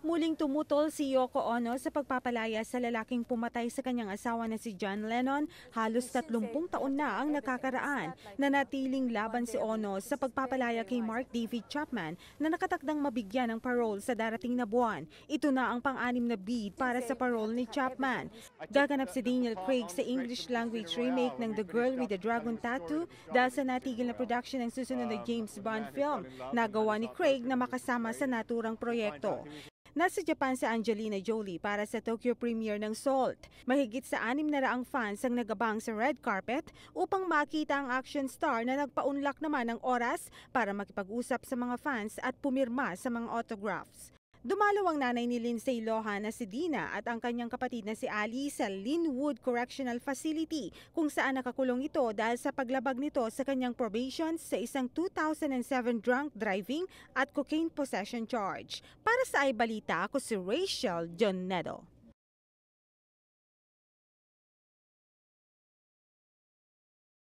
Muling tumutol si Yoko Ono sa pagpapalaya sa lalaking pumatay sa kanyang asawa na si John Lennon. Halos 30 taon na ang nakakaraan. Nanatiling laban si Ono sa pagpapalaya kay Mark David Chapman na nakatakdang mabigyan ng parole sa darating na buwan. Ito na ang pang-anim na bid para sa parole ni Chapman. Gaganap si Daniel Craig sa English language remake ng The Girl with the Dragon Tattoo dahil sa natigil na production ng susunod na James Bond film. Nagawa ni Craig na makasama sa naturang proyekto. Nasa Japan si Angelina Jolie para sa Tokyo premiere ng Salt. Mahigit sa 600 fans ang nagabang sa red carpet upang makita ang action star na nagpaunlak naman ng oras para makipag-usap sa mga fans at pumirma sa mga autographs. Dumalaw ang nanay ni Lindsay Lohan na si Dina at ang kanyang kapatid na si Ali sa Linwood Correctional Facility kung saan nakakulong ito dahil sa paglabag nito sa kanyang probation sa isang 2007 drunk driving at cocaine possession charge. Para sa iBalita, ako si Rachel Jonedo.